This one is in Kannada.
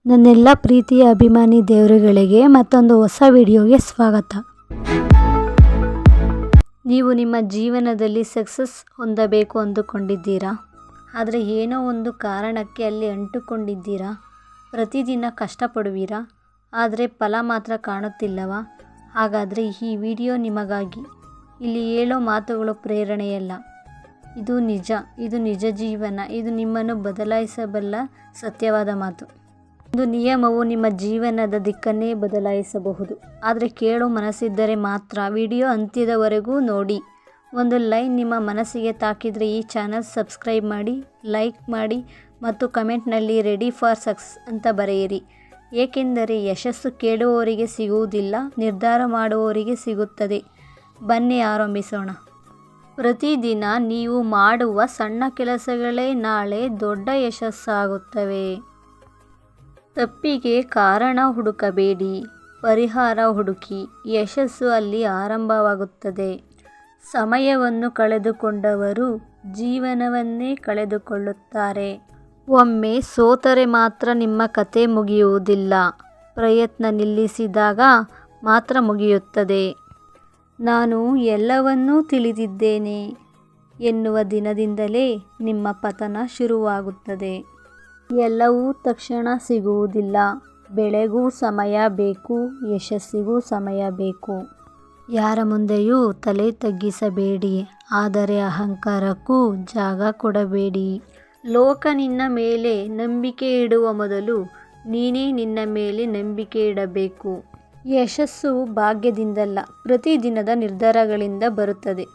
ನನ್ನೆಲ್ಲ ಪ್ರೀತಿಯ ಅಭಿಮಾನಿ ದೇವರುಗಳಿಗೆ ಮತ್ತೊಂದು ಹೊಸ ವಿಡಿಯೋಗೆ ಸ್ವಾಗತ. ನೀವು ನಿಮ್ಮ ಜೀವನದಲ್ಲಿ ಸಕ್ಸಸ್ ಹೊಂದಬೇಕು ಅಂದುಕೊಂಡಿದ್ದೀರಾ? ಆದರೆ ಏನೋ ಒಂದು ಕಾರಣಕ್ಕೆ ಅಲ್ಲಿ ಅಂಟುಕೊಂಡಿದ್ದೀರಾ? ಪ್ರತಿದಿನ ಕಷ್ಟಪಡುವಿರಾ? ಆದರೆ ಫಲ ಮಾತ್ರ ಕಾಣುತ್ತಿಲ್ಲವಾ? ಹಾಗಾದರೆ ಈ ವಿಡಿಯೋ ನಿಮಗಾಗಿ. ಇಲ್ಲಿ ಹೇಳೋ ಮಾತುಗಳು ಪ್ರೇರಣೆಯಲ್ಲ, ಇದು ನಿಜ, ಇದು ನಿಜ ಜೀವನ, ಇದು ನಿಮ್ಮನ್ನು ಬದಲಾಯಿಸಬಲ್ಲ ಸತ್ಯವಾದ ಮಾತು. ಒಂದು ನಿಯಮವು ನಿಮ್ಮ ಜೀವನದ ದಿಕ್ಕನ್ನೇ ಬದಲಾಯಿಸಬಹುದು. ಆದರೆ ಕೇಳೋ ಮನಸ್ಸಿದ್ದರೆ ಮಾತ್ರ ವಿಡಿಯೋ ಅಂತ್ಯದವರೆಗೂ ನೋಡಿ. ಒಂದು ಲೈನ್ ನಿಮ್ಮ ಮನಸ್ಸಿಗೆ ತಾಕಿದರೆ ಈ ಚಾನಲ್ ಸಬ್ಸ್ಕ್ರೈಬ್ ಮಾಡಿ, ಲೈಕ್ ಮಾಡಿ ಮತ್ತು ಕಮೆಂಟ್ನಲ್ಲಿ ರೆಡಿ ಫಾರ್ ಸಕ್ಸಸ್ ಅಂತ ಬರೆಯಿರಿ. ಏಕೆಂದರೆ ಯಶಸ್ಸು ಕೇಳುವವರಿಗೆ ಸಿಗುವುದಿಲ್ಲ, ನಿರ್ಧಾರ ಮಾಡುವವರಿಗೆ ಸಿಗುತ್ತದೆ. ಬನ್ನಿ ಆರಂಭಿಸೋಣ. ಪ್ರತಿದಿನ ನೀವು ಮಾಡುವ ಸಣ್ಣ ಕೆಲಸಗಳೇ ನಾಳೆ ದೊಡ್ಡ ಯಶಸ್ಸಾಗುತ್ತವೆ. ತಪ್ಪಿಗೆ ಕಾರಣ ಹುಡುಕಬೇಡಿ, ಪರಿಹಾರ ಹುಡುಕಿ. ಯಶಸ್ಸು ಅಲ್ಲಿ ಆರಂಭವಾಗುತ್ತದೆ. ಸಮಯವನ್ನು ಕಳೆದುಕೊಂಡವರು ಜೀವನವನ್ನೇ ಕಳೆದುಕೊಳ್ಳುತ್ತಾರೆ. ಒಮ್ಮೆ ಸೋತರೆ ಮಾತ್ರ ನಿಮ್ಮ ಕತೆ ಮುಗಿಯುವುದಿಲ್ಲ, ಪ್ರಯತ್ನ ನಿಲ್ಲಿಸಿದಾಗ ಮಾತ್ರ ಮುಗಿಯುತ್ತದೆ. ನಾನು ಎಲ್ಲವನ್ನೂ ತಿಳಿದಿದ್ದೇನೆ ಎನ್ನುವ ದಿನದಿಂದಲೇ ನಿಮ್ಮ ಪತನ ಶುರುವಾಗುತ್ತದೆ. ಎಲ್ಲವೂ ತಕ್ಷಣ ಸಿಗುವುದಿಲ್ಲ. ಬೆಳೆಗೂ ಸಮಯ ಬೇಕು, ಯಶಸ್ಸಿಗೂ ಸಮಯ ಬೇಕು. ಯಾರ ಮುಂದೆಯೂ ತಲೆ ತಗ್ಗಿಸಬೇಡಿ, ಆದರೆ ಅಹಂಕಾರಕ್ಕೂ ಜಾಗ ಕೊಡಬೇಡಿ. ಲೋಕ ನಿನ್ನ ಮೇಲೆ ನಂಬಿಕೆ ಇಡುವ ಮೊದಲು ನೀನೇ ನಿನ್ನ ಮೇಲೆ ನಂಬಿಕೆ ಇಡಬೇಕು. ಯಶಸ್ಸು ಭಾಗ್ಯದಿಂದಲ್ಲ, ಪ್ರತಿದಿನದ ನಿರ್ಧಾರಗಳಿಂದ ಬರುತ್ತದೆ.